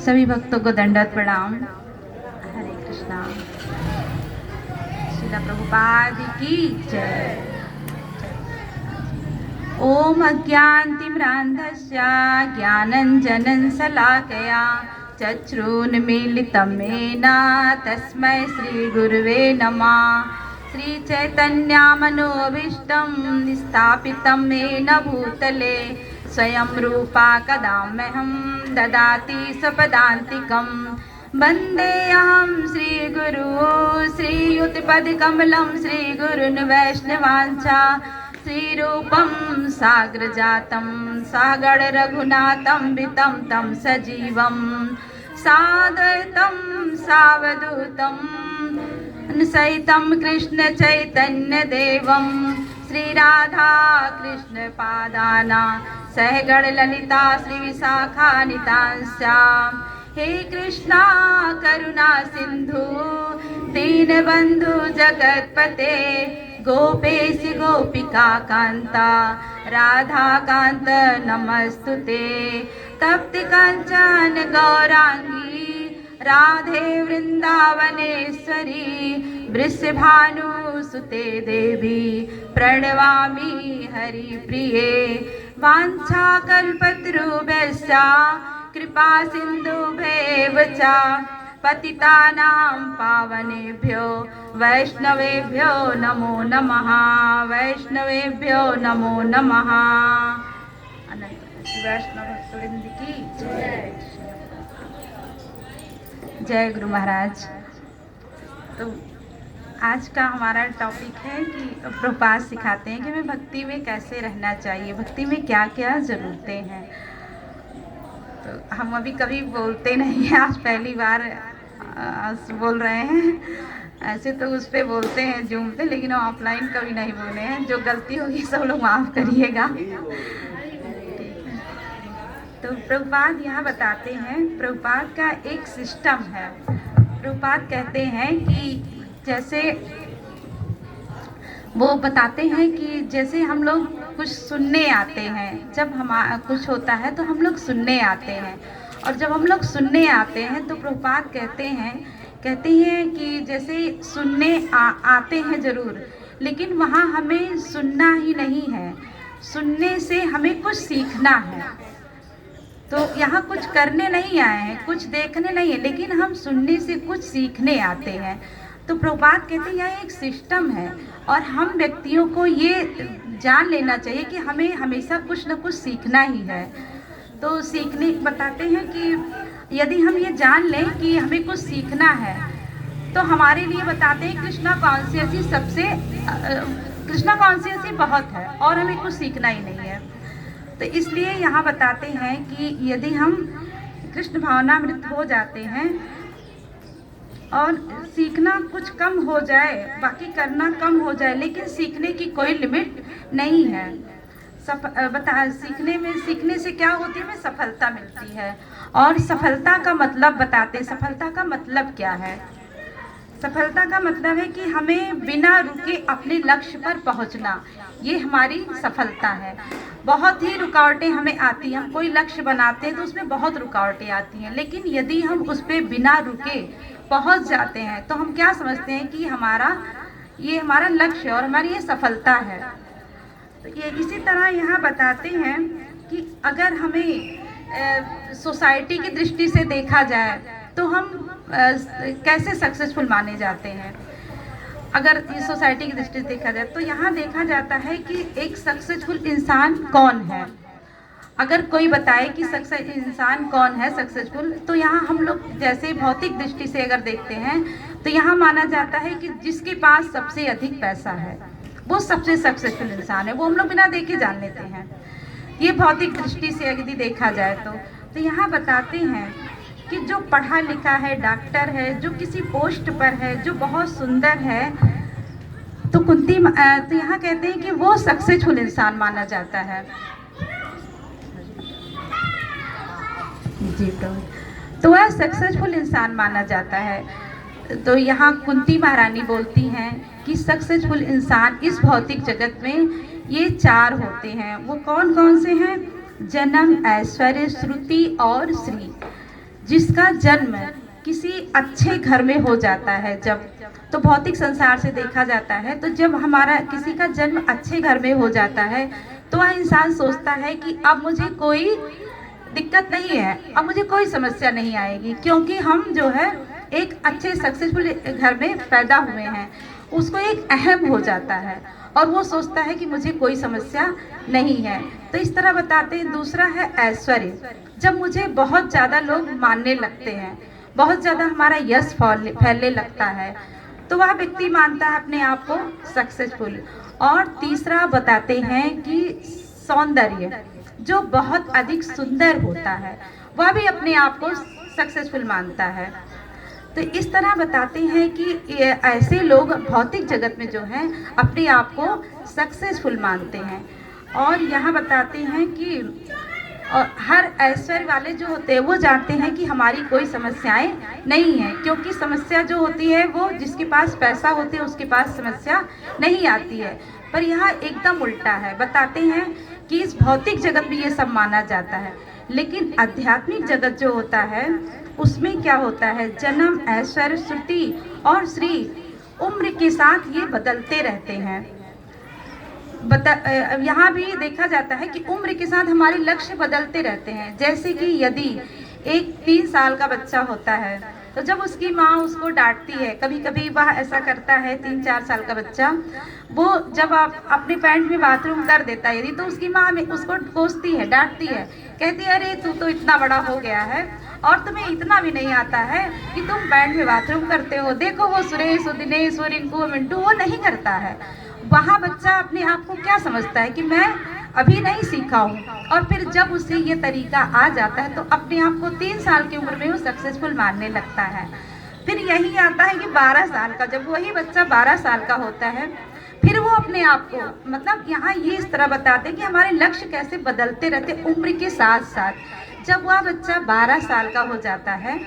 सभी भक्तों को दंडवत प्रणाम। हरे कृष्णा। श्रील प्रभुपाद की जय। ओम अज्ञानतिमिरान्धस्य ज्ञानञ्जनं शलाकया चक्षुरुन्मीलितं येन तस्मै श्रीगुरुवे नमः। श्रीचैतन्यमनोभीष्टं स्थापितं येन भूतले स्वयं रूपा कदा मह्यं ददाति स्वपदान्तिकं। वन्देऽहं श्रीगुरु श्रीयुतपदकमलं श्रीगुरुन् वैष्णवांश्च श्रीरूपं साग्रजातं सागर रघुनाथं वितं तं सजीवं साद्वैतं सावधूतं सहितं कृष्ण चैतन्य देवं श्रीराधा कृष्ण पादाना सहगण ललिता श्री विशाखानितांश्च। हे कृष्णा करुणा सिंधु दीनबंधु जगतपते गोपेश गोपिका कांता राधा कांत नमस्तुते। तप्त कांचन गौरांगी राधे वृंदावनेश्वरी वृषभानुसुते देवी प्रणवामि हरिप्रिये। वाञ्छाकल्पतरुभ्यश्च कृपा सिन्धुभ्येव च पतितानां पावनेभ्यो वैष्णवेभ्यो नमो नमः। वैष्णवेभ्यो नमो नमः। अनंत वैष्णव भक्तवृंद की जय। जय गुरु महाराज। तो आज का हमारा टॉपिक है कि प्रभुपाद सिखाते हैं कि हमें भक्ति में कैसे रहना चाहिए, भक्ति में क्या क्या ज़रूरतें हैं। तो हम अभी कभी बोलते नहीं हैं, आज पहली बार बोल रहे हैं। ऐसे तो उस पर बोलते हैं जूम पे, लेकिन ऑफलाइन कभी नहीं बोले हैं। जो गलती होगी सब लोग माफ़ करिएगा। तो प्रभुपाद यहाँ बताते हैं, प्रभुपाद का एक सिस्टम है। प्रभुपाद कहते हैं कि जैसे वो बताते हैं कि जैसे हम लोग कुछ सुनने आते हैं, जब हम कुछ होता है तो हम लोग सुनने आते हैं, और जब हम लोग सुनने आते हैं तो प्रभुपाद कहते हैं कि जैसे सुनने आते हैं ज़रूर, लेकिन वहाँ हमें सुनना ही नहीं है, सुनने से हमें कुछ सीखना है। तो यहाँ कुछ करने नहीं आए हैं, कुछ देखने नहीं है, लेकिन हम सुनने से कुछ सीखने आते हैं। तो प्रभुपाद कहते हैं यह एक सिस्टम है, और हम व्यक्तियों को ये जान लेना चाहिए कि हमें हमेशा कुछ न कुछ सीखना ही है। तो सीखने बताते हैं कि यदि हम ये जान लें कि हमें कुछ सीखना है, तो हमारे लिए बताते हैं कृष्णा कॉन्शियस बहुत है, और हमें कुछ सीखना ही नहीं है। तो इसलिए यहाँ बताते हैं कि यदि हम कृष्ण भावनामृत हो जाते हैं और सीखना कुछ कम हो जाए, बाकी करना कम हो जाए, लेकिन सीखने की कोई लिमिट नहीं है। सीखने से क्या होती है, हमें सफलता मिलती है। और सफलता का मतलब बताते, सफलता का मतलब क्या है। सफलता का मतलब है कि हमें बिना रुके अपने लक्ष्य पर पहुंचना, ये हमारी सफलता है। बहुत ही रुकावटें हमें आती हैं, हम कोई लक्ष्य बनाते हैं तो उसमें बहुत रुकावटें आती हैं, लेकिन यदि हम उस पर बिना रुके पहुंच जाते हैं तो हम क्या समझते हैं कि ये हमारा लक्ष्य और हमारी ये सफलता है। तो ये इसी तरह यहाँ बताते हैं कि अगर हमें सोसाइटी की दृष्टि से देखा जाए तो हम कैसे सक्सेसफुल माने जाते हैं। अगर इस सोसाइटी की दृष्टि से देखा जाए तो यहाँ देखा जाता है कि एक सक्सेसफुल इंसान कौन है। अगर कोई बताए कि इंसान कौन है सक्सेसफुल, तो यहाँ हम लोग जैसे भौतिक दृष्टि से अगर देखते हैं तो यहाँ माना जाता है कि जिसके पास सबसे अधिक पैसा है वो सबसे सक्सेसफुल इंसान है, वो हम लोग बिना देखे जान लेते हैं। ये भौतिक दृष्टि से यदि देखा जाए तो यहाँ बताते हैं कि जो पढ़ा लिखा है, डॉक्टर है, जो किसी पोस्ट पर है, जो बहुत सुंदर है, तो तो यहाँ कहते हैं कि वो सक्सेसफुल इंसान माना जाता है। जी तो वह सक्सेसफुल इंसान माना जाता है। तो यहाँ कुंती महारानी बोलती हैं कि सक्सेसफुल इंसान इस भौतिक जगत में ये चार होते हैं। वो कौन कौन से हैं? जन्म, ऐश्वर्य, श्रुति और श्री। जिसका जन्म किसी अच्छे घर में हो जाता है, जब तो भौतिक संसार से देखा जाता है तो जब हमारा किसी का जन्म अच्छे घर में हो जाता है तो वह इंसान सोचता है कि अब मुझे कोई दिक्कत नहीं है, अब मुझे कोई समस्या नहीं आएगी, क्योंकि हम जो है एक अच्छे सक्सेसफुल घर में पैदा हुए हैं। उसको एक अहम हो जाता है और वो सोचता है कि मुझे कोई समस्या नहीं है। तो इस तरह बताते हैं। दूसरा है ऐश्वर्य। जब मुझे बहुत ज़्यादा लोग मानने लगते हैं, बहुत ज़्यादा हमारा यश फैलने लगता है, तो वह व्यक्ति मानता है अपने आप को सक्सेसफुल। और तीसरा बताते हैं कि सौंदर्य, जो बहुत अधिक सुंदर होता है वह भी अपने आप को सक्सेसफुल मानता है। तो इस तरह बताते हैं कि ऐसे लोग भौतिक जगत में जो है अपने आप को सक्सेसफुल मानते हैं। और यहाँ बताते हैं कि हर ऐश्वर्य वाले जो होते हैं वो जानते हैं कि हमारी कोई समस्याएं नहीं है, क्योंकि समस्या जो होती है वो जिसके पास पैसा होते है उसके पास समस्या नहीं आती है। पर यहाँ एकदम उल्टा है। बताते हैं कि इस भौतिक जगत में ये सब माना जाता है, लेकिन आध्यात्मिक जगत जो होता है उसमें क्या होता है, जन्म, ऐश्वर्य, श्रुति और श्री उम्र के साथ ये बदलते रहते हैं। यहाँ भी देखा जाता है कि उम्र के साथ हमारे लक्ष्य बदलते रहते हैं। जैसे कि यदि एक 3 साल का बच्चा होता है तो जब उसकी माँ उसको डांटती है, कभी कभी वह ऐसा करता है, 3-4 साल का बच्चा वो जब आप अपने पैंट में बाथरूम कर देता है यदि, तो उसकी माँ में उसको कोसती है, डांटती है, कहती है अरे तू तो इतना बड़ा हो गया है और तुम्हें इतना भी नहीं आता है कि तुम पैंट में बाथरूम करते हो। देखो वो सुरेश, वो दिनेश, वो रिंकू, वो मिंटू वो नहीं करता है। वहाँ बच्चा अपने आप को क्या समझता है कि मैं अभी नहीं सीखा हूँ, और फिर जब उसे ये तरीका आ जाता है तो अपने आप को 3 साल की उम्र में वो सक्सेसफुल मानने लगता है। फिर यही आता है कि 12 साल का, जब वही बच्चा 12 साल का होता है फिर वो अपने आप को, मतलब यहाँ ये इस तरह बताते हैं कि हमारे लक्ष्य कैसे बदलते रहते उम्र के साथ साथ। जब वह बच्चा 12 साल का हो जाता है,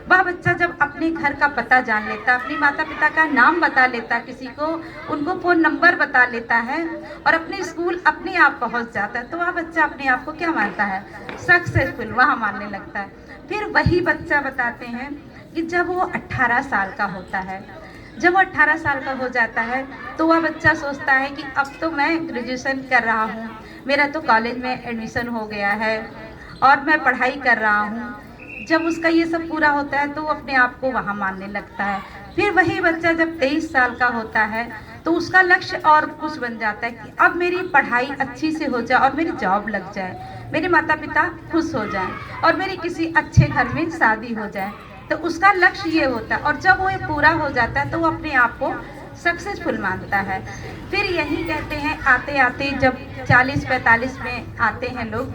वह बच्चा जब अपने घर का पता जान लेता, अपने माता पिता का नाम बता लेता, किसी को उनको फ़ोन नंबर बता लेता है और अपने स्कूल अपने आप पहुंच जाता है, तो वह बच्चा अपने आप को क्या मानता है, सक्सेसफुल वह मानने लगता है। फिर वही बच्चा बताते हैं कि जब वो 18 साल का होता है, जब वो 18 साल का हो जाता है तो वह बच्चा सोचता है कि अब तो मैं ग्रेजुएशन कर रहा हूँ, मेरा तो कॉलेज में एडमिशन हो गया है और मैं पढ़ाई कर रहा हूँ। जब उसका ये सब पूरा होता है तो वो अपने आप को वहाँ मानने लगता है। फिर वही बच्चा जब 23 साल का होता है तो उसका लक्ष्य और कुछ बन जाता है कि अब मेरी पढ़ाई अच्छी से हो जाए और मेरी जॉब लग जाए, मेरे माता पिता खुश हो जाएं और मेरी किसी अच्छे घर में शादी हो जाए, तो उसका लक्ष्य ये होता है। और जब वो ये पूरा हो जाता है तो वो अपने आप को सक्सेसफुल मानता है। फिर यही कहते हैं, आते आते जब 40-45 में आते हैं लोग,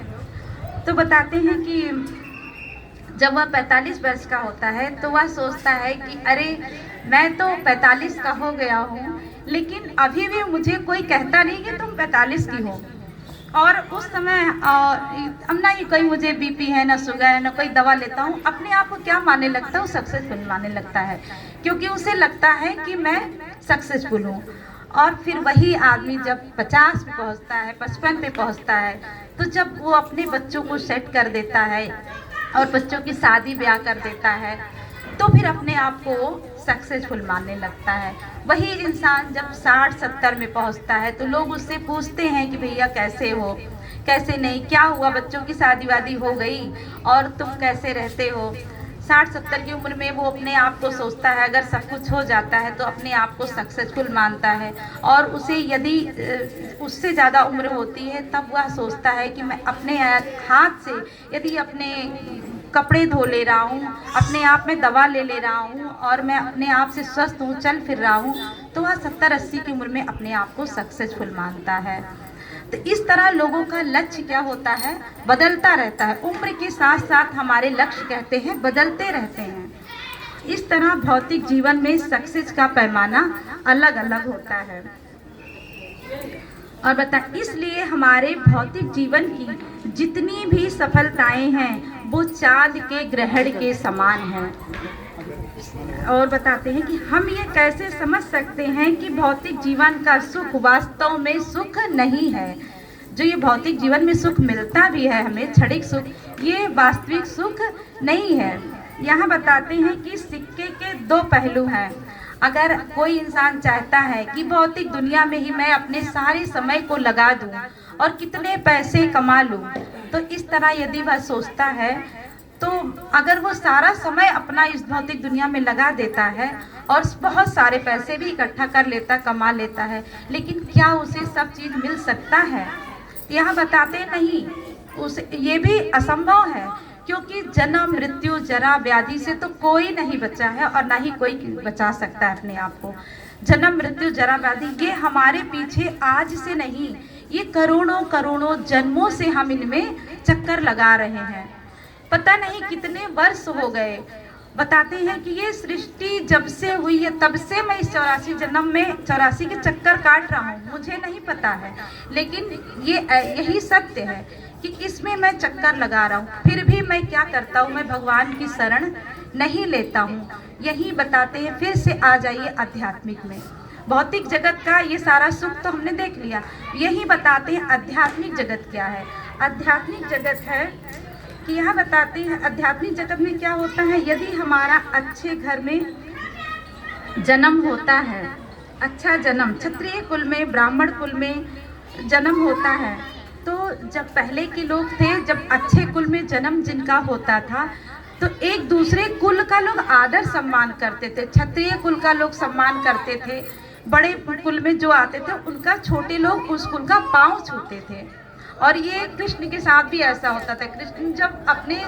तो बताते हैं कि जब वह 45 वर्ष का होता है तो वह सोचता है कि अरे मैं तो 45 का हो गया हूँ, लेकिन अभी भी मुझे कोई कहता नहीं कि तुम 45 की हो। और उस समय अब ना ही कोई मुझे बीपी है, ना शुगर है, ना कोई दवा लेता हूँ, अपने आप को क्या मानने लगता है, वो सक्सेसफुल मानने लगता है, क्योंकि उसे लगता है कि मैं सक्सेसफुल हूँ। और फिर वही आदमी जब 50 पे पहुँचता है, 55 पे पहुँचता है, तो जब वो अपने बच्चों को सेट कर देता है और बच्चों की शादी ब्याह कर देता है, तो फिर अपने आप को सक्सेसफुल मानने लगता है। वही इंसान जब 60-70 में पहुंचता है तो लोग उससे पूछते हैं कि भैया कैसे हो, कैसे नहीं, क्या हुआ, बच्चों की शादी वादी हो गई और तुम कैसे रहते हो। 60-70 की उम्र में वो अपने आप को सोचता है अगर सब कुछ हो जाता है तो अपने आप को सक्सेसफुल मानता है। और उसे यदि उससे ज़्यादा उम्र होती है तब वह सोचता है कि मैं अपने हाथ से यदि अपने कपड़े धो ले रहा हूँ, अपने आप में दवा ले रहा हूँ और मैं अपने आप से स्वस्थ हूँ, चल फिर रहा हूँ, तो वह 70-80 की उम्र में अपने आप को सक्सेसफुल मानता है। तो इस तरह लोगों का लक्ष्य क्या होता है, बदलता रहता है। उम्र के साथ साथ हमारे लक्ष्य कहते हैं बदलते रहते हैं। इस तरह भौतिक जीवन में सक्सेस का पैमाना अलग अलग होता है। और इसलिए हमारे भौतिक जीवन की जितनी भी सफलताएं हैं वो चाँद के ग्रहण के समान हैं। और बताते हैं कि हम ये कैसे समझ सकते हैं कि भौतिक जीवन का सुख वास्तव में सुख नहीं है। जो ये भौतिक जीवन में सुख मिलता भी है हमें, क्षणिक सुख, ये वास्तविक सुख नहीं है। यहाँ बताते हैं कि सिक्के के दो पहलू हैं। अगर कोई इंसान चाहता है कि भौतिक दुनिया में ही मैं अपने सारे समय को लगा दूं और कितने पैसे कमा लूं, तो इस तरह यदि वह सोचता है तो अगर वो सारा समय अपना इस भौतिक दुनिया में लगा देता है और बहुत सारे पैसे भी इकट्ठा कर लेता, कमा लेता है, लेकिन क्या उसे सब चीज़ मिल सकता है? यहाँ बताते नहीं, उसे ये भी असंभव है, क्योंकि जन्म मृत्यु जरा व्याधि से तो कोई नहीं बचा है और ना ही कोई बचा सकता है अपने आप को। जन्म मृत्यु जरा व्याधि ये हमारे पीछे आज से नहीं, ये करोड़ों करोड़ों जन्मों से हम इनमें चक्कर लगा रहे हैं। पता नहीं कितने वर्ष हो गए। बताते हैं कि ये सृष्टि जब से हुई है तब से मैं इस 84 जन्म में 84 के चक्कर काट रहा हूँ, मुझे नहीं पता है, लेकिन यही सत्य है कि इसमें मैं चक्कर लगा रहा हूँ। फिर भी मैं क्या करता हूँ, मैं भगवान की शरण नहीं लेता हूँ। यही बताते हैं। फिर से आ जाइए आध्यात्मिक में। भौतिक जगत का ये सारा सुख तो हमने देख लिया, यही बताते हैं आध्यात्मिक जगत क्या है। आध्यात्मिक जगत है कि यहाँ बताते हैं आध्यात्मिक जगत में क्या होता है। यदि हमारा अच्छे घर में जन्म होता है, अच्छा जन्म क्षत्रिय कुल में, ब्राह्मण कुल में जन्म होता है, तो जब पहले के लोग थे, जब अच्छे कुल में जन्म जिनका होता था तो एक दूसरे कुल का लोग आदर सम्मान करते थे। क्षत्रिय कुल का लोग सम्मान करते थे, बड़े कुल में जो आते थे उनका छोटे लोग उस कुल का पाँव छूते थे। और ये कृष्ण के साथ भी ऐसा होता था। कृष्ण जब अपने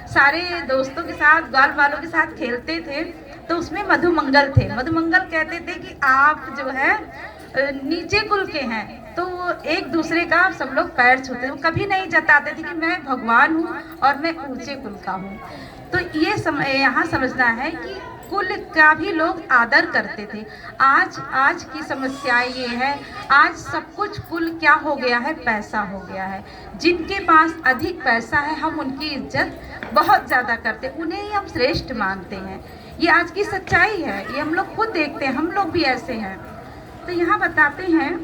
सारे दोस्तों के साथ, ग्वाल वालों के साथ खेलते थे तो उसमें मधुमंगल थे। मधुमंगल कहते थे कि आप जो है नीचे कुल के हैं, तो वो एक दूसरे का सब लोग पैर छूते थे। वो कभी नहीं जताते थे कि मैं भगवान हूँ और मैं ऊंचे कुल का हूँ। तो ये यहाँ समझना है कि कुल का भी लोग आदर करते थे। आज की समस्या ये है, आज सब कुछ कुल क्या हो गया है, पैसा हो गया है। जिनके पास अधिक पैसा है हम उनकी इज्जत बहुत ज़्यादा करते हैं, उन्हें ही हम श्रेष्ठ मानते हैं। ये आज की सच्चाई है, ये हम लोग खुद देखते हैं, हम लोग भी ऐसे हैं। तो यहाँ बताते हैं,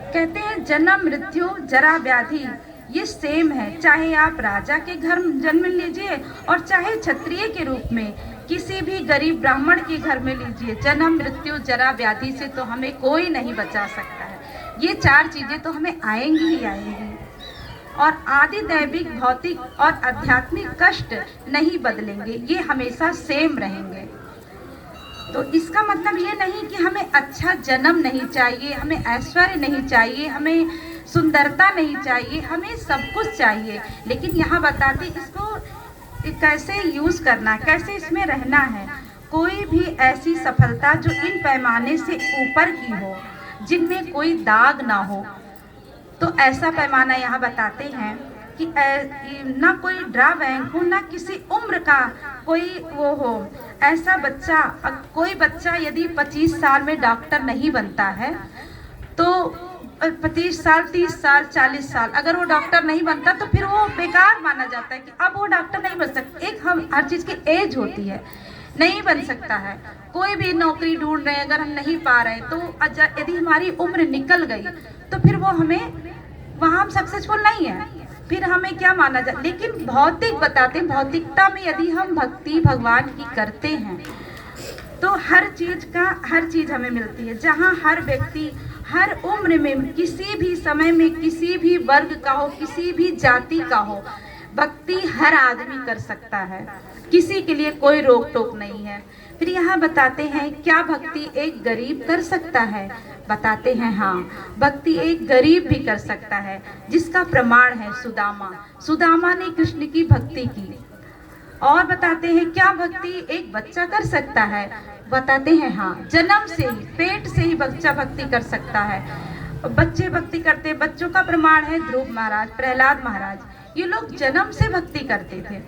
कहते हैं जन्म मृत्यु जरा व्याधि ये सेम है, चाहे आप राजा के घर जन्म लीजिए और चाहे क्षत्रिय के रूप में किसी भी गरीब ब्राह्मण के घर में लीजिए। जन्म मृत्यु जरा व्याधि से तो हमें कोई नहीं बचा सकता है। ये चार चीज़ें तो हमें आएंगी ही आएंगी। और आदि दैविक भौतिक और आध्यात्मिक कष्ट नहीं बदलेंगे, ये हमेशा सेम रहेंगे। तो इसका मतलब ये नहीं कि हमें अच्छा जन्म नहीं चाहिए, हमें ऐश्वर्य नहीं चाहिए, हमें सुंदरता नहीं चाहिए, हमें सब कुछ चाहिए। लेकिन यहाँ बताते इसको कैसे यूज़ करना, कैसे इसमें रहना है। कोई भी ऐसी सफलता जो इन पैमाने से ऊपर की हो, जिनमें कोई दाग ना हो, तो ऐसा पैमाना यहाँ बताते हैं कि ना कोई ड्रा बैंक हो, ना किसी उम्र का कोई वो हो। ऐसा बच्चा, कोई बच्चा यदि 25 साल में डॉक्टर नहीं बनता है तो 25 साल, 30 साल, 40 साल अगर वो डॉक्टर नहीं बनता तो फिर वो बेकार माना जाता है कि अब वो डॉक्टर नहीं बन सकता। एक हम हर चीज़ की एज होती है, नहीं बन सकता है। कोई भी नौकरी ढूंढ रहे हैं, अगर हम नहीं पा रहे तो यदि हमारी उम्र निकल गई तो फिर वो हमें वहाँ हम सक्सेसफुल नहीं है, फिर हमें क्या माना जाए। लेकिन भौतिक बताते हैं, भौतिकता में यदि हम भक्ति भगवान की करते हैं तो हर चीज़ हमें मिलती है। जहाँ हर व्यक्ति हर उम्र में, किसी भी समय में, किसी भी वर्ग का हो, किसी भी जाति का हो, भक्ति हर आदमी कर सकता है, किसी के लिए कोई रोक टोक नहीं है। फिर यहाँ बताते हैं क्या भक्ति एक गरीब कर सकता है? बताते हैं हाँ, भक्ति एक गरीब भी कर सकता है, जिसका प्रमाण है सुदामा ने कृष्ण की भक्ति की। और बताते हैं क्या भक्ति एक बच्चा कर सकता है? बताते हैं हाँ, जन्म से ही, पेट से ही बच्चा भक्ति कर सकता है। बच्चे भक्ति करते, बच्चों का प्रमाण है ध्रुव महाराज, प्रहलाद महाराज, ये लोग जन्म से भक्ति करते थे।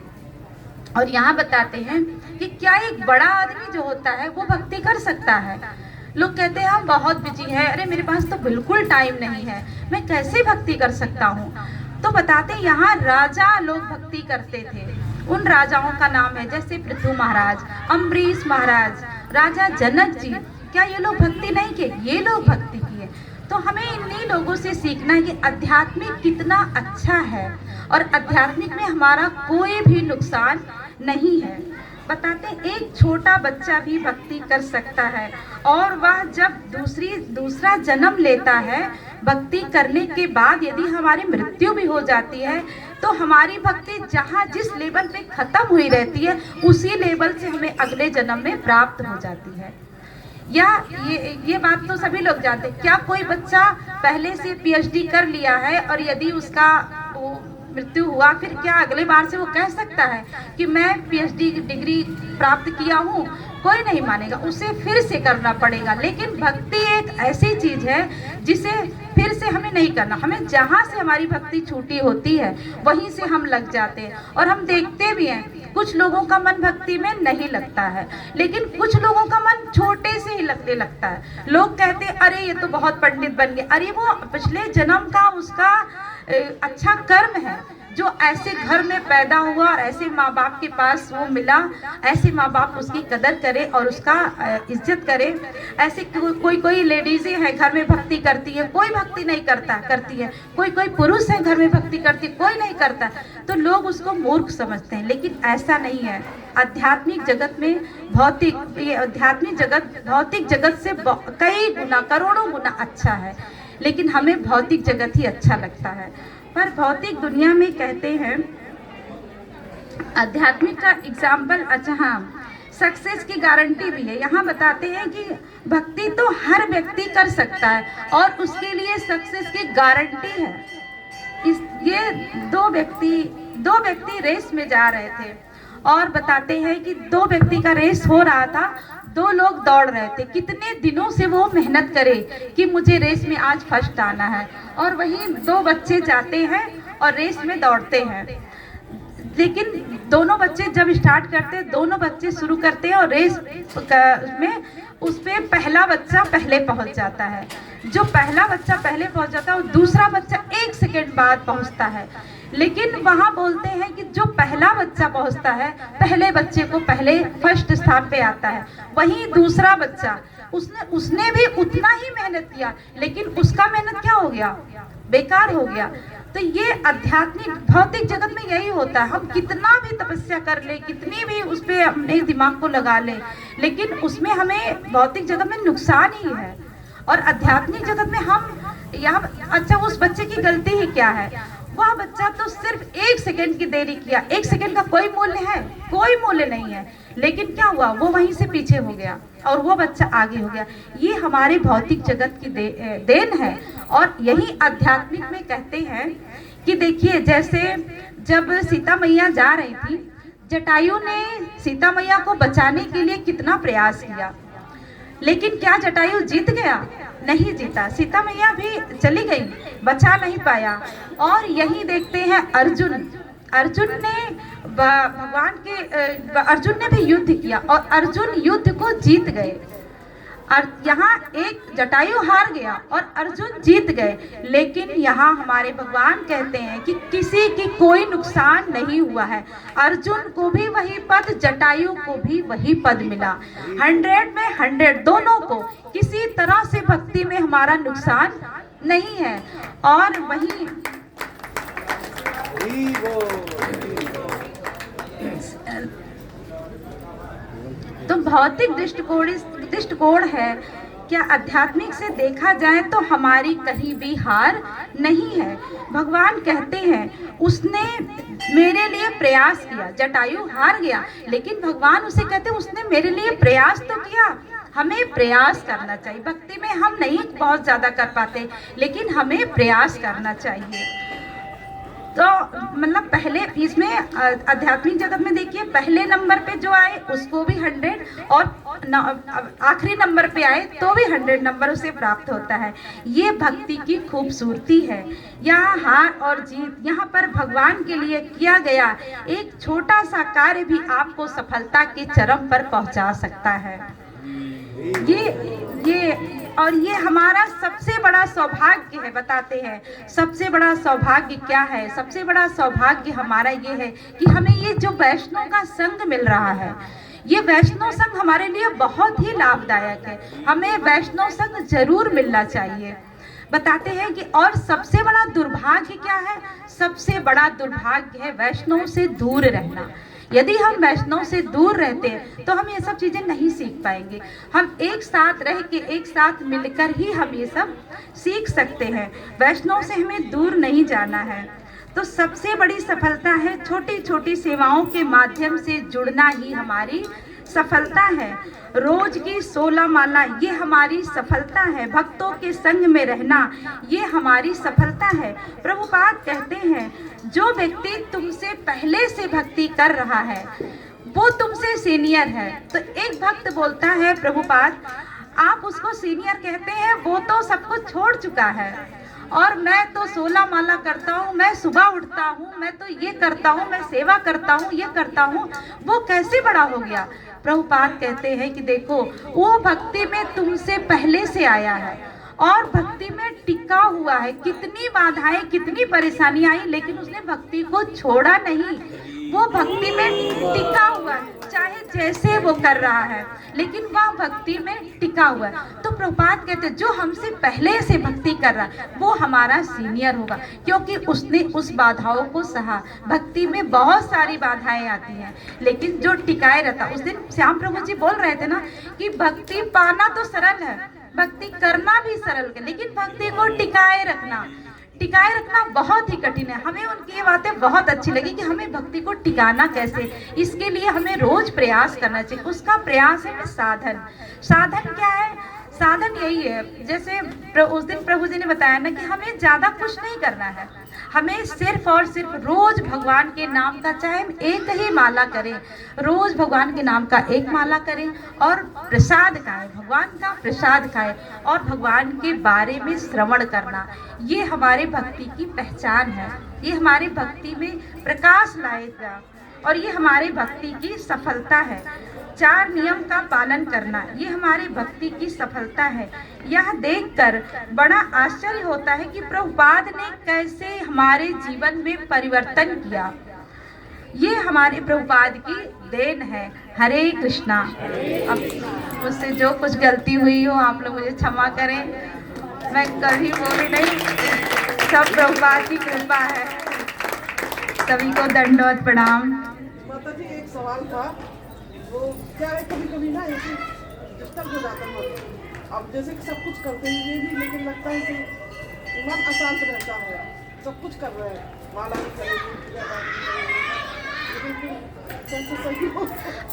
और यहाँ बताते हैं कि क्या एक बड़ा आदमी जो होता है वो भक्ति कर सकता है? लोग कहते हैं हम बहुत बिजी है, अरे मेरे पास तो बिल्कुल टाइम नहीं है, मैं कैसे भक्ति कर सकता हूँ? तो बताते हैं यहाँ राजा लोग भक्ति करते थे। उन राजाओं का नाम है जैसे पृथु महाराज, अम्बरीश महाराज, राजा जनक जी। क्या ये लोग भक्ति नहीं किए? ये लोग भक्ति किए। तो हमें इन्हीं लोगों से सीखना है कि आध्यात्मिक कितना अच्छा है और आध्यात्मिक में हमारा कोई भी नुकसान नहीं है। बताते हैं, एक छोटा बच्चा भी भक्ति कर सकता है और वह जब दूसरा जन्म लेता है, भक्ति करने के बाद यदि हमारी मृत्यु भी हो जाती है तो हमारी भक्ति जहाँ जिस लेवल पे खत्म हुई रहती है उसी लेवल से हमें अगले जन्म में प्राप्त हो जाती है। या ये बात तो सभी लोग जानते हैं। क्या कोई बच्चा पहले से पीएचडी कर लिया है और यदि उसका मृत्यु हुआ, फिर क्या अगले बार से वो कह सकता है कि मैं पीएचडी डिग्री प्राप्त किया हूँ? कोई नहीं मानेगा, उसे फिर से करना पड़ेगा। लेकिन भक्ति एक ऐसी चीज है जिसे फिर से हमें नहीं करना, हमें जहाँ से हमारी भक्ति छूटी होती है वहीं से हम लग जाते हैं। और हम देखते भी हैं कुछ लोगों का मन भक्ति में नहीं लगता है, लेकिन कुछ लोगों का मन छोटे से ही लगने लगता है। लोग कहते हैं अरे ये तो बहुत पंडित बन गए, अरे वो पिछले जन्म का उसका अच्छा कर्म है जो ऐसे घर में पैदा हुआ और ऐसे माँ बाप के पास वो मिला, ऐसे माँ बाप उसकी कदर करे और उसका इज्जत करे। ऐसे कोई लेडीज़ें हैं घर में भक्ति करती है, कोई भक्ति नहीं करती है, कोई पुरुष है घर में भक्ति करती है, कोई नहीं करता, तो लोग उसको मूर्ख समझते हैं। लेकिन ऐसा नहीं है। आध्यात्मिक जगत में आध्यात्मिक जगत भौतिक जगत से कई गुना करोड़ों गुना अच्छा है, लेकिन हमें भौतिक जगत ही अच्छा लगता है। पर भौतिक दुनिया में कहते हैं आध्यात्मिक का एग्जाम्पल, अच्छा हाँ, सक्सेस की गारंटी भी है। यहाँ बताते हैं कि भक्ति तो हर व्यक्ति कर सकता है और उसके लिए सक्सेस की गारंटी है। ये दो व्यक्ति रेस में जा रहे थे और बताते हैं कि दो व्यक्ति का रेस हो रहा था, दो लोग दौड़ रहे थे। कितने दिनों से वो मेहनत करे कि मुझे रेस में आज फर्स्ट आना है, और वहीं दो बच्चे जाते हैं और रेस में दौड़ते हैं। लेकिन दोनों बच्चे जब स्टार्ट करते हैं, दोनों बच्चे शुरू करते हैं और रेस में उस पे पहला बच्चा पहले पहुंच जाता है। जो पहला बच्चा पहले पहुंच जाता है और दूसरा बच्चा 1 सेकेंड बाद पहुंचता है। लेकिन वहाँ बोलते हैं कि जो पहला बच्चा पहुंचता है, पहले बच्चे को पहले फर्स्ट स्थान पे आता है। वहीं दूसरा बच्चा उसने भी उतना ही मेहनत किया, लेकिन उसका मेहनत क्या हो गया? बेकार हो गया। तो ये आध्यात्मिक भौतिक जगत में यही होता है। हम कितना भी तपस्या कर ले, कितनी भी उस पर अपने दिमाग को लगा ले, लेकिन उसमें हमें भौतिक जगत में नुकसान ही है। और आध्यात्मिक जगत में हम यहाँ, अच्छा उस बच्चे की गलती ही क्या है? वह बच्चा तो सिर्फ 1 सेकेंड की देरी किया। 1 सेकेंड का कोई मूल्य है? कोई मूल्य नहीं है। लेकिन क्या हुआ? वो वहीं से पीछे हो गया और वो बच्चा आगे हो गया। ये हमारे भौतिक जगत की देन है। और यही आध्यात्मिक में कहते हैं कि देखिए, जैसे जब सीता मैया जा रही थी, जटायु ने सीता मैया को बचाने के लिए कितना प्रयास किया, लेकिन क्या जटायु जीत गया? नहीं जीता। सीता मैया भी चली गई, बचा नहीं पाया। और यही देखते हैं अर्जुन ने अर्जुन ने भी युद्ध किया और अर्जुन युद्ध को जीत गए। यहाँ एक जटायु हार गया और अर्जुन जीत गए। लेकिन यहाँ हमारे भगवान कहते हैं कि किसी की कोई नुकसान नहीं हुआ है। अर्जुन को भी वही पद, जटायु को भी वही पद मिला। 100 में 100 दोनों को किसी तरह से भक्ति में हमारा नुकसान नहीं है। और वही तो भौतिक दृष्टिकोण है। क्या आध्यात्मिक से देखा जाए तो हमारी कहीं भी हार नहीं है। भगवान कहते हैं उसने मेरे लिए प्रयास किया। जटायु हार गया, लेकिन भगवान उसे कहते हैं उसने मेरे लिए प्रयास तो किया। हमें प्रयास करना चाहिए। भक्ति में हम नहीं बहुत ज़्यादा कर पाते, लेकिन हमें प्रयास करना चाहिए। तो मतलब पहले इसमें आध्यात्मिक जगत में देखिए, पहले नंबर पे जो आए उसको भी 100 और आखिरी नंबर पे आए तो भी 100 नंबर उसे प्राप्त होता है। ये भक्ति की खूबसूरती है। यहाँ हार और जीत, यहाँ पर भगवान के लिए किया गया एक छोटा सा कार्य भी आपको सफलता के चरम पर पहुँचा सकता है। ये हमारा सबसे बड़ा सौभाग्य है। बताते हैं सबसे बड़ा सौभाग्य क्या है? सबसे बड़ा सौभाग्य हमारा ये है कि हमें ये जो वैष्णव का संग मिल रहा है, ये वैष्णव संग हमारे लिए बहुत ही लाभदायक है। हमें वैष्णव संग जरूर मिलना चाहिए। बताते हैं कि और सबसे बड़ा दुर्भाग्य क्या है? सबसे बड़ा दुर्भाग्य है वैष्णव से दूर रहना। यदि हम वैष्णव से दूर रहते हैं तो हम ये सब चीज़ें नहीं सीख पाएंगे। हम एक साथ रह के, एक साथ मिलकर ही हम ये सब सीख सकते हैं। वैष्णव से हमें दूर नहीं जाना है। तो सबसे बड़ी सफलता है छोटी छोटी सेवाओं के माध्यम से जुड़ना ही हमारी सफलता है। रोज की 16 माला ये हमारी सफलता है। भक्तों के संग में रहना ये हमारी सफलता है। प्रभुपाद कहते हैं जो व्यक्ति तुमसे पहले से भक्ति कर रहा है वो तुमसे सीनियर है। तो एक भक्त बोलता है, प्रभुपाद आप उसको सीनियर कहते हैं, वो तो सब कुछ छोड़ चुका है और मैं तो 16 माला करता हूँ, मैं सुबह उठता हूँ, मैं तो ये करता हूँ, मैं सेवा करता हूँ, ये करता हूँ, वो कैसे बड़ा हो गया? प्रभुपाद कहते हैं कि देखो वो भक्ति में तुमसे पहले से आया है और भक्ति में टिका हुआ है। कितनी बाधाएं, कितनी परेशानी आई, लेकिन उसने भक्ति को छोड़ा नहीं। वो भक्ति में टिका हुआ है, चाहे जैसे वो कर रहा है, लेकिन वह भक्ति में टिका हुआ है। तो प्रभुपाद कहते हैं जो हमसे पहले से भक्ति कर रहा है वो हमारा सीनियर होगा, क्योंकि उसने उस बाधाओं को सहा। भक्ति में बहुत सारी बाधाएं आती हैं, लेकिन जो टिकाए रहता। उस दिन श्याम प्रभु जी बोल रहे थे ना कि भक्ति पाना तो सरल है, भक्ति करना भी सरल है, लेकिन भक्ति को टिकाए रखना बहुत ही कठिन है। हमें उनकी ये बातें बहुत अच्छी लगी कि हमें भक्ति को टिकाना कैसे, इसके लिए हमें रोज प्रयास करना चाहिए। उसका प्रयास है साधन। साधन क्या है? साधन यही है, जैसे उस दिन प्रभु जी ने बताया ना कि हमें ज़्यादा कुछ नहीं करना है, हमें सिर्फ और सिर्फ रोज भगवान के नाम का, चाहे हम एक ही माला करें, रोज भगवान के नाम का एक माला करें और प्रसाद खाएं, भगवान का प्रसाद खाएं और भगवान के बारे में श्रवण करना। ये हमारे भक्ति की पहचान है, ये हमारे भक्ति में प्रकाश लाएगा और ये हमारी भक्ति की सफलता है। 4 नियम का पालन करना ये हमारी भक्ति की सफलता है। यह देखकर बड़ा आश्चर्य होता है कि प्रभुपाद ने कैसे हमारे जीवन में परिवर्तन किया। ये हमारे प्रभुपाद की देन है। हरे कृष्णा। अब मुझसे जो कुछ गलती हुई हो आप लोग मुझे क्षमा करें, मैं कभी बोली नहीं, सब प्रभुपाद की कृपा है। सभी को दंडवत प्रणाम। माता जी एक सवाल था, वो क्या है कभी कभी ना ऐसे डिस्टर्ब हो जाता है। अब जैसे कि सब कुछ करते हुए भी लेकिन लगता है कि मन अशांत रहता है। सब कुछ कर रहे हैं, माला भी करेंगे, पूजा पाठ भी करेंगे, लेकिन फिर कैसे सही हो?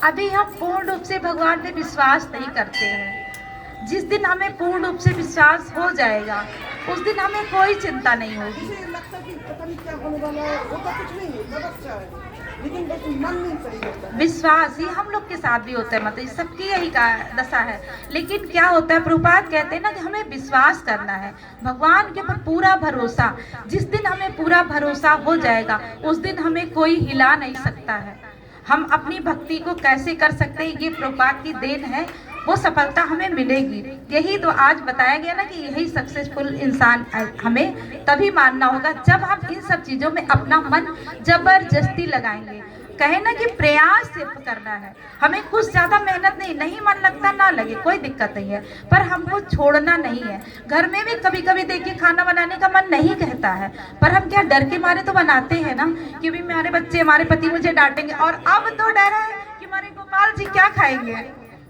अभी हम पूर्ण रूप से भगवान पे विश्वास नहीं करते हैं। जिस दिन हमें पूर्ण रूप से विश्वास हो जाएगा उस दिन हमें कोई चिंता नहीं होगी। मुझे लगता है कि पता नहीं क्या होने वाला है, होता कुछ नहीं है, सब अच्छा है, लेकिन बस मन नहीं सही होता। विश्वास ही हम लोग के साथ भी होता है, मतलब सबकी यही का दशा है। लेकिन क्या होता है, प्रभुपाद कहते हैं ना कि हमें विश्वास करना है, भगवान के ऊपर पूरा भरोसा। जिस दिन हमें पूरा भरोसा हो जाएगा उस दिन हमें कोई हिला नहीं सकता है। हम अपनी भक्ति को कैसे कर सकते हैं, ये प्रभुपाद की देन है, वो सफलता हमें मिलेगी। यही तो आज बताया गया ना कि यही सक्सेसफुल इंसान हमें तभी मानना होगा जब हम इन सब चीज़ों में अपना मन जबरदस्ती लगाएंगे। कहे ना कि प्रयास सिर्फ करना है, हमें कुछ ज़्यादा मेहनत नहीं मन लगता ना लगे कोई दिक्कत नहीं है, पर हमको छोड़ना नहीं है। घर में भी कभी कभी देखिए खाना बनाने का मन नहीं कहता है, पर हम क्या डर के मारे तो बनाते हैं ना कि भी हमारे बच्चे, हमारे पति मुझे डांटेंगे, और अब तो डर है कि हमारे गोपाल जी क्या खाएंगे,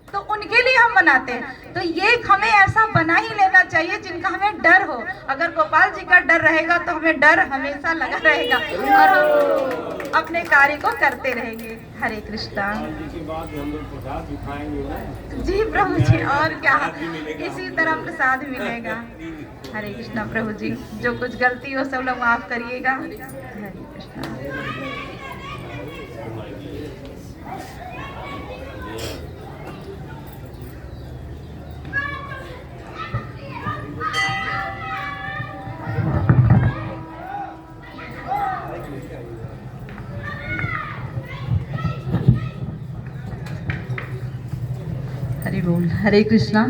तो उनके लिए हम बनाते हैं। तो ये हमें ऐसा बना ही लेना चाहिए जिनका हमें डर हो। अगर गोपाल जी का डर रहेगा तो हमें डर हमेशा लगा रहेगा और हम अपने कार्य को करते रहेंगे। हरे कृष्णा। जी प्रभु जी, और क्या, इसी तरह प्रसाद मिलेगा। हरे कृष्णा। प्रभु जी जो कुछ गलती हो सब लोग माफ करिएगा। हरे कृष्णा। हरि बोल। हरे कृष्णा।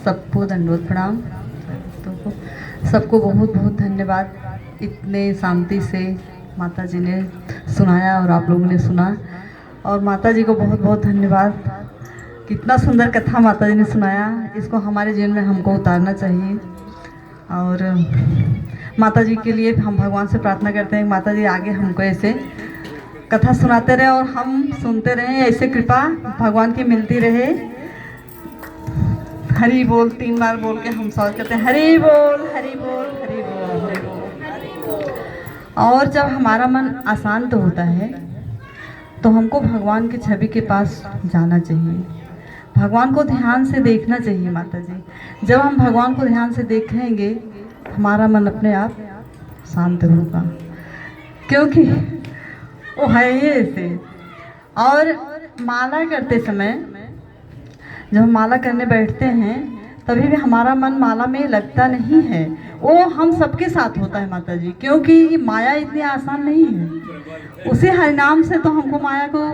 सबको दंडवत प्रणाम। सबको बहुत बहुत धन्यवाद, इतने शांति से माता जी ने सुनाया और आप लोगों ने सुना, और माता जी को बहुत बहुत धन्यवाद। कितना सुंदर कथा माता जी ने सुनाया, इसको हमारे जीवन में हमको उतारना चाहिए। और माता जी के लिए हम भगवान से प्रार्थना करते हैं, माता जी आगे हमको ऐसे कथा सुनाते रहे और हम सुनते रहें, ऐसे कृपा भगवान की मिलती रहे। हरि बोल 3 बार बोल के हम स्वागत करते हैं, हरि बोल हरि बोल हरि बोल हरि बोल। और जब हमारा मन अशांत होता है तो हमको भगवान की छवि के पास जाना चाहिए, भगवान को ध्यान से देखना चाहिए। माता जी, जब हम भगवान को ध्यान से देखेंगे हमारा मन अपने आप शांत होगा, क्योंकि वो है ही ऐसे। और माला करते समय जब हम माला करने बैठते हैं तभी भी हमारा मन माला में लगता नहीं है, वो हम सबके साथ होता है माता जी, क्योंकि माया इतनी आसान नहीं है। उसी हरिनाम से तो हमको माया को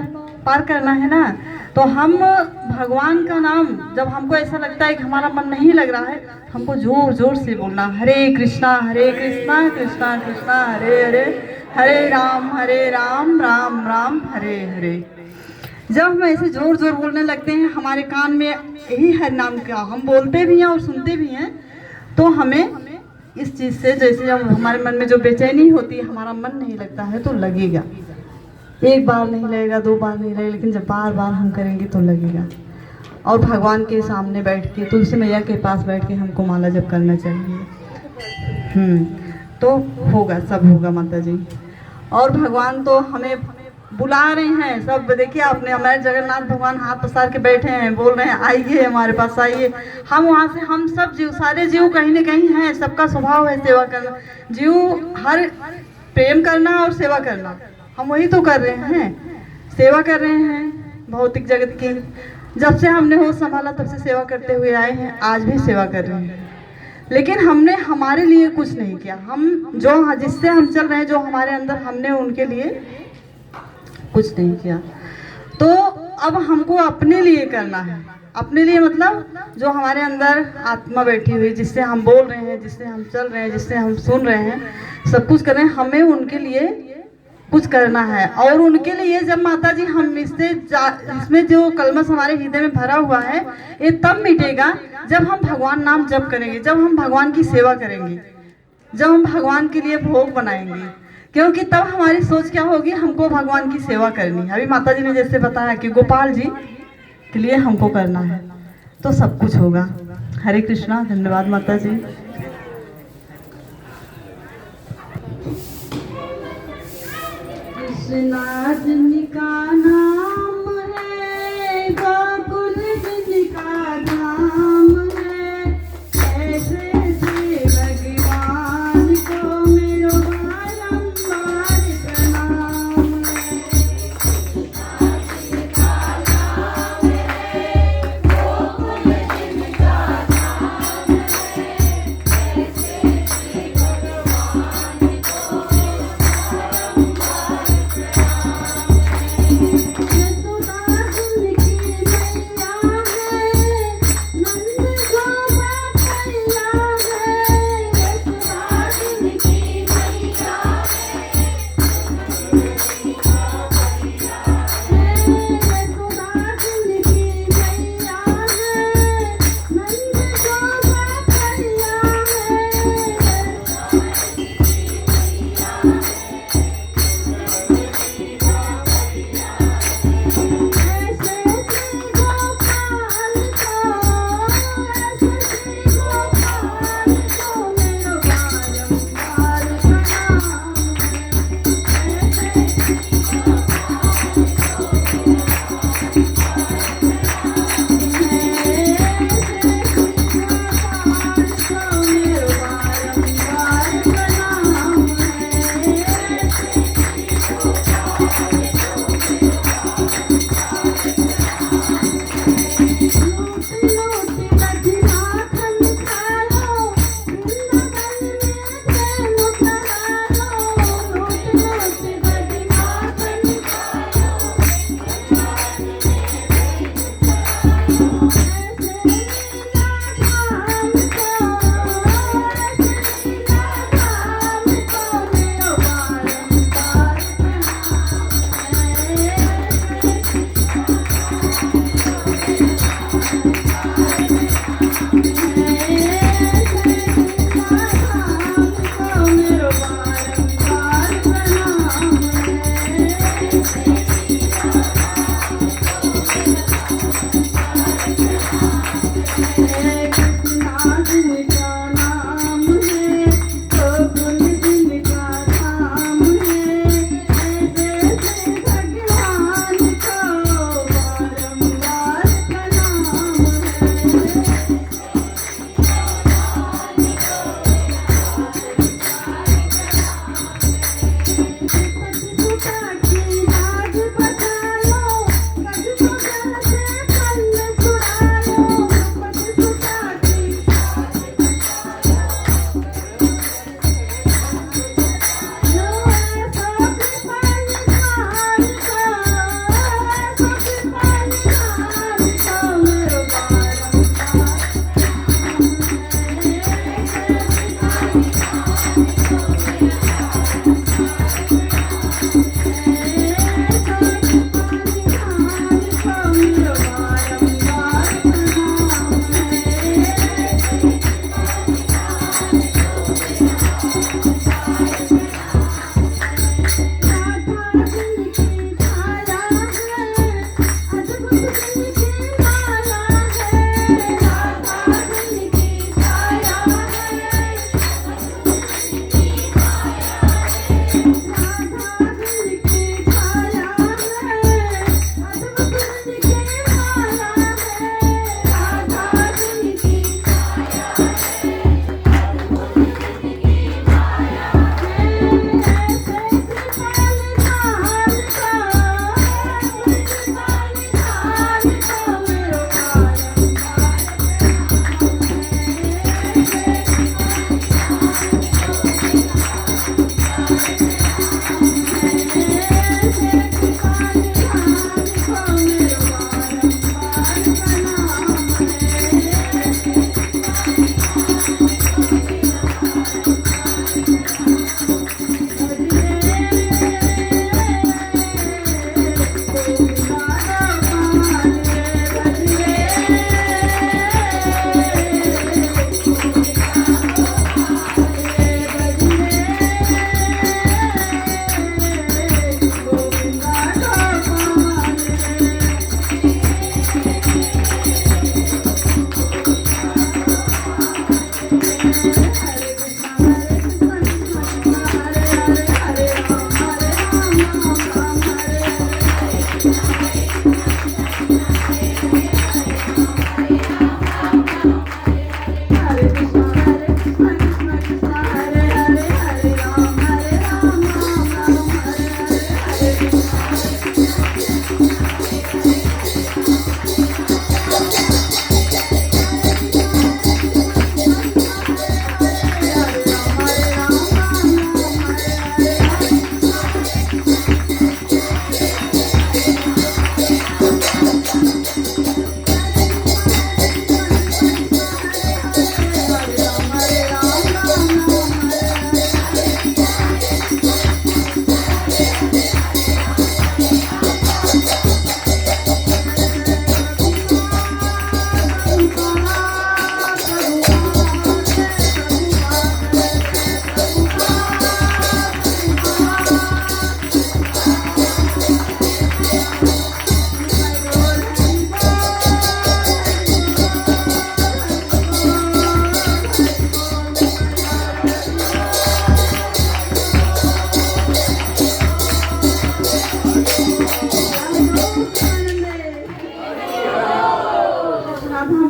पार करना है ना। तो हम भगवान का नाम जब हमको ऐसा लगता है कि हमारा मन नहीं लग रहा है, हमको जोर जोर से बोलना, हरे कृष्णा कृष्णा कृष्णा हरे हरे, हरे राम राम राम हरे हरे। जब हम ऐसे जोर जोर बोलने लगते हैं, हमारे कान में यही हर नाम का हम बोलते भी हैं और सुनते भी हैं, तो हमें इस चीज़ से, जैसे जब हमारे मन में जो बेचैनी होती है, हमारा मन नहीं लगता है तो लगेगा। 1 बार नहीं लगेगा, 2 बार नहीं लगेगा, लेकिन जब बार बार हम करेंगे तो लगेगा। और भगवान के सामने बैठ के, तुलसी मैया के पास बैठ के हमको माला जप करना चाहिए। तो होगा, सब होगा माता जी। और भगवान तो हमें बुला रहे हैं, सब देखिए आपने, हमारे जगन्नाथ भगवान हाथ पसार के बैठे हैं, बोल रहे हैं आइए हमारे पास आइए। हम वहाँ से, हम सब जीव, सारे जीव कहीं ना कहीं हैं, सबका स्वभाव है सेवा करना। जीव हर प्रेम करना और सेवा करना, हम वही तो कर रहे हैं, सेवा कर रहे हैं भौतिक जगत की। जब से हमने होश संभाला तब से सेवा करते हुए आए हैं, आज भी सेवा कर रहे हैं, लेकिन हमने हमारे लिए कुछ नहीं किया। हम जो जिससे हम चल रहे हैं, जो हमारे अंदर, हमने उनके लिए कुछ नहीं किया। तो अब हमको अपने लिए करना है। अपने लिए मतलब जो हमारे अंदर आत्मा बैठी हुई, जिससे हम बोल रहे हैं, जिससे हम चल रहे हैं, जिससे हम सुन रहे हैं, सब कुछ कर रहे हैं, हमें उनके लिए कुछ करना है। और उनके लिए जब माता जी हम इसमें जो कलमश हमारे हृदय में भरा हुआ है, ये तब मिटेगा जब हम भगवान नाम जप करेंगे, जब हम भगवान की सेवा करेंगे, जब हम भगवान के लिए भोग बनाएंगे, क्योंकि तब हमारी सोच क्या होगी, हमको भगवान की सेवा करनी है। अभी माता जी ने जैसे बताया कि गोपाल जी के लिए हमको करना है, तो सब कुछ होगा। हरे कृष्णा, धन्यवाद माता जी। कृष्णा जिनका नाम है, गोकुल जिनका धाम है, ऐसे से भगवान को मेरो बारंबार प्रणाम है। गोकुल जिनका धाम है, ऐसे से भगवान को बारंबार प्रणाम है।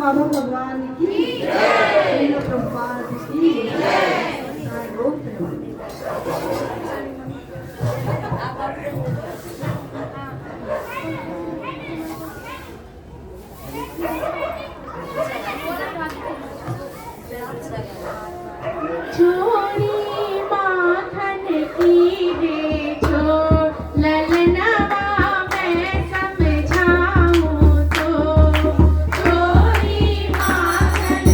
बाबा भगवान की जय, प्रभुपाद की जय। लोग छोरी माखन की रे छोड़ ललनवा मैं समझाऊं तो, छोरी माखन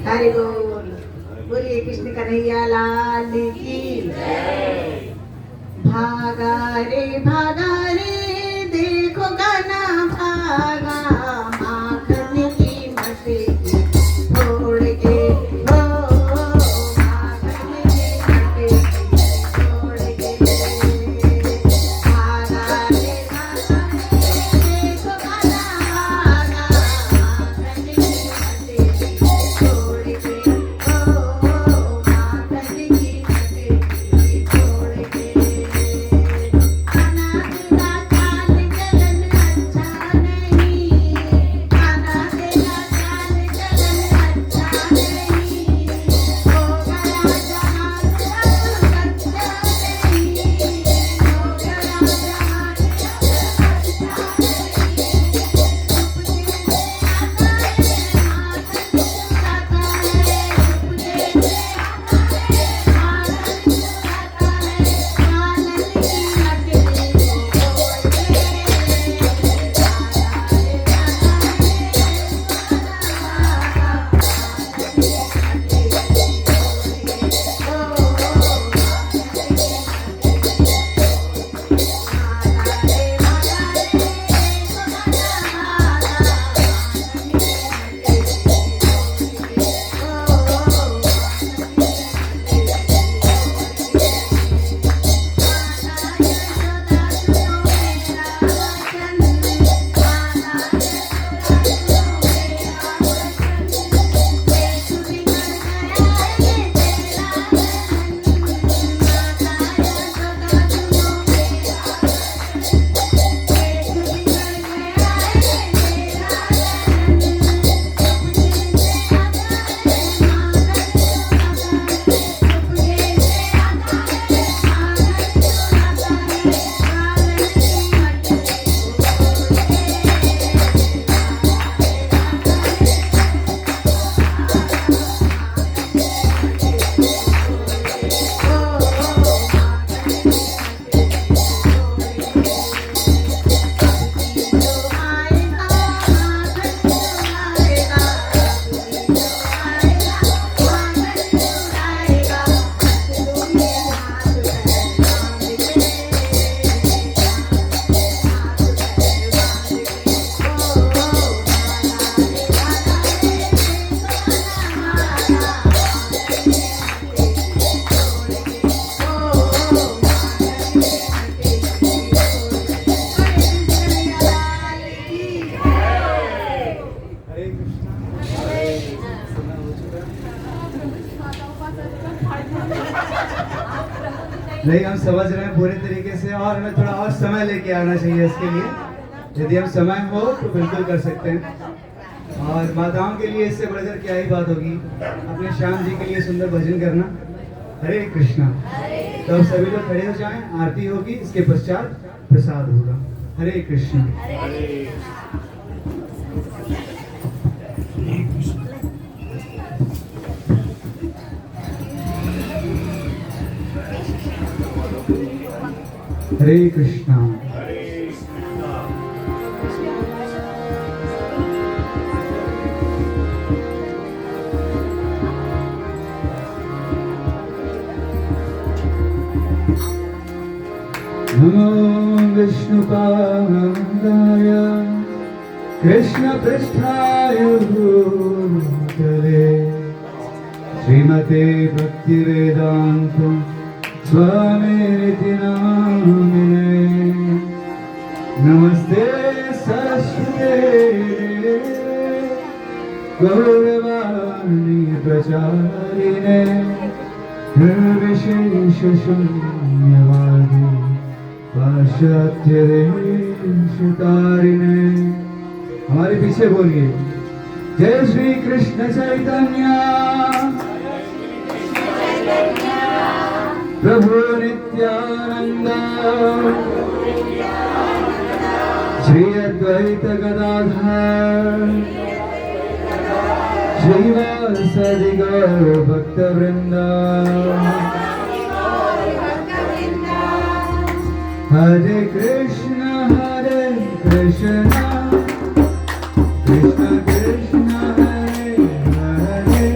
हरि बोल। बोलिए कृष्ण कन्हैया लाल की। भागा रे देखो गाना भागा, माखन की मटकी छोड़ के, हो माखन की मटकी छोड़ के। भागा रे देखो गाना भागा, माखन की मटकी छोड़ के, हो माखन की मटकी छोड़ के। खाना तेरा चाल चलन अच्छा नहीं, खाना तेरा चाल चलन अच्छा नहीं, हो गया जहान अब अच्छा नहीं, हो गया जहान अब अच्छा नहीं, हम समझ रहे हैं पूरे तरीके से, और हमें थोड़ा और समय लेके आना चाहिए इसके लिए। यदि हम समय हो तो बिल्कुल कर सकते हैं। और माताओं के लिए इससे बढ़कर क्या ही बात होगी, अपने श्याम जी के लिए सुंदर भजन करना। हरे कृष्णा। तो अब सभी लोग खड़े हो जाएं, आरती होगी, इसके पश्चात प्रसाद होगा। हरे कृष्णा। हरे कृष्णा। नमो विष्णुपादाय कृष्ण पृष्ठाय भूतले श्रीमते भक्ति वेदांत स्वामिनिति नामिने। नमस्ते सरस्वते गौरवाणी प्रचारिणे निर्विशेष शून्यवादी पाश्चात्य देशतारिणे। हमारे पीछे बोलिए, जय श्री कृष्ण चैतन्य प्रभु नित्यानंद श्री अद्वैत गदाधर श्रीवासदि गौर भक्त वृंद। हरे कृष्ण कृष्ण कृष्ण हरे हरे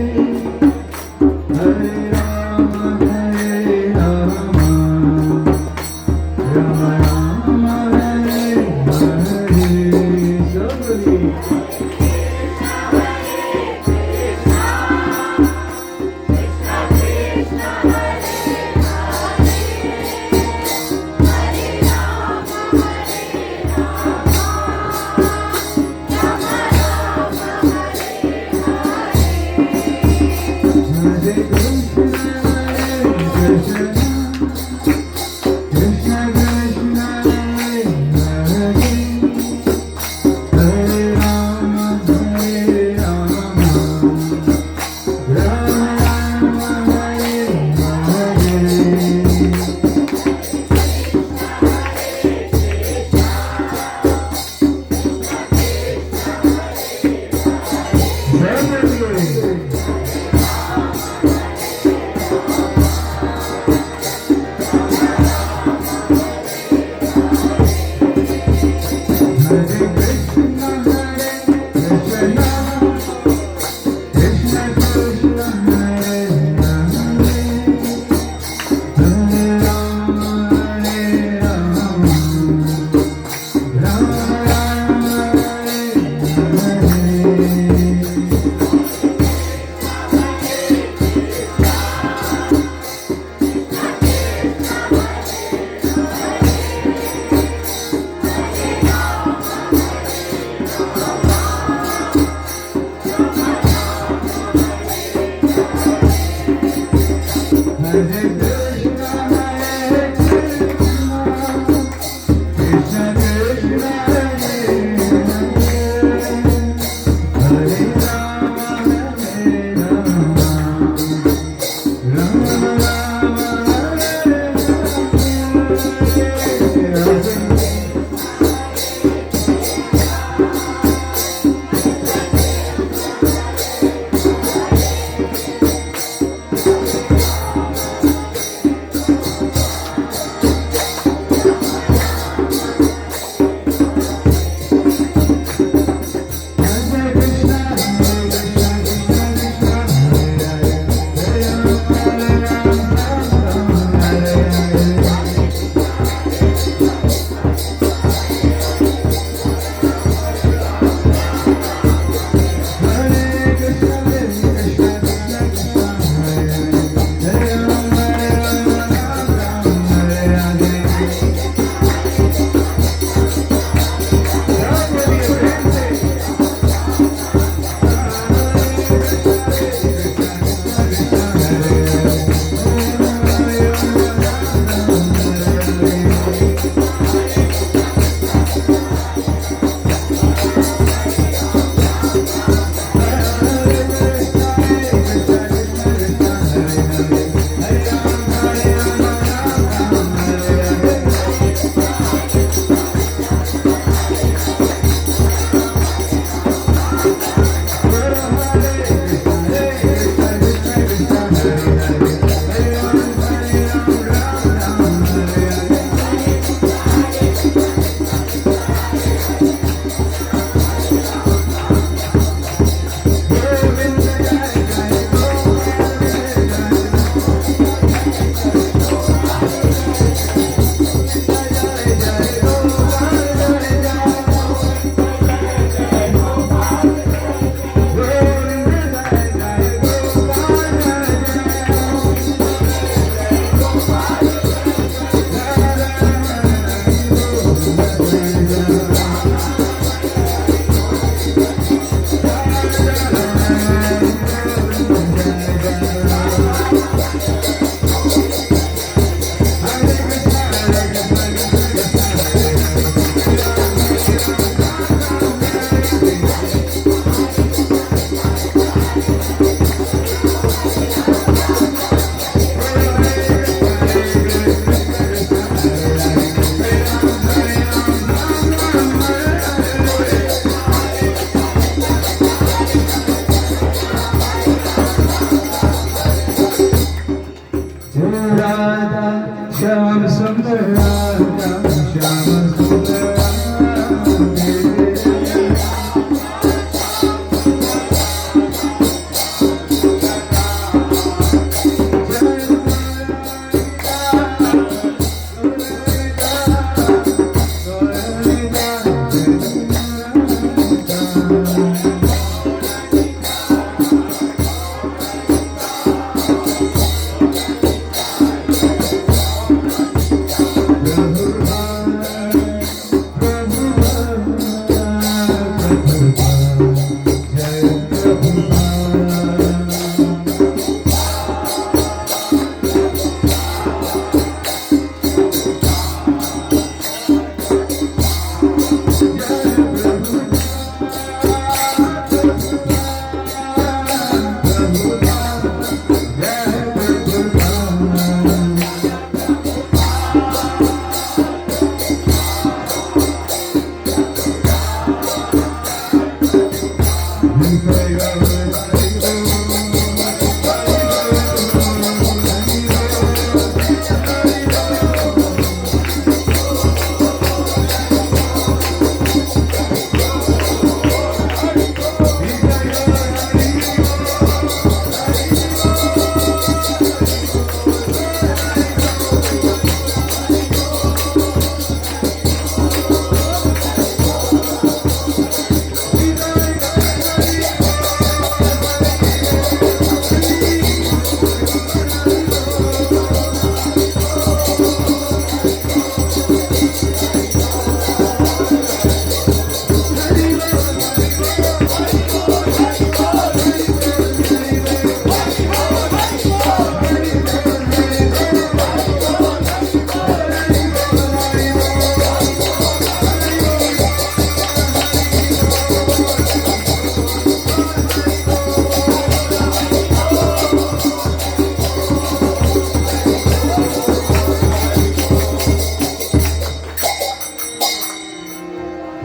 सुंदर राजा श्याम सुंदर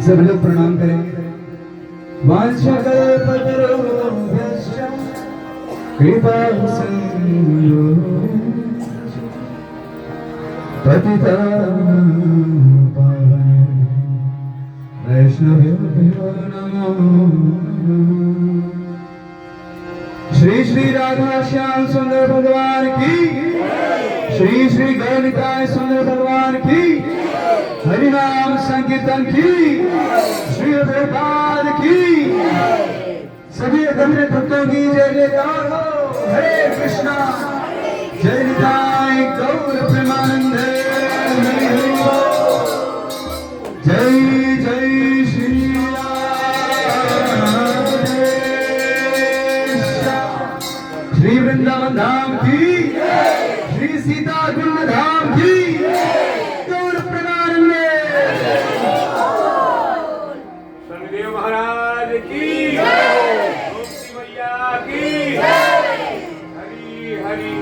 सब लोग प्रणाम करेंगे। वांछकल्पतरुभ्यश्च कृपा सिन्धु पतितानां पावनेभ्यो वैष्णवेभ्यो नमो नमः। श्री श्री राधा श्याम सुंदर भगवान की, श्री श्री गौनिताय सुंदर भगवान की, हरिनाम संकीर्तन की, श्री प्रभुपाद की, सभी गंभीर भक्तों की जय जयकार हो। हरे कृष्णा जय निताय गौर प्रेमानंद हरि हरि बोल। जय जय श्री राधेश्याम। श्री वृंदावन धाम की, श्री सीता कुंड धाम की, गौर प्रेमानंद शनिदेव महाराज की, गोमती मैया की, हरि हरि।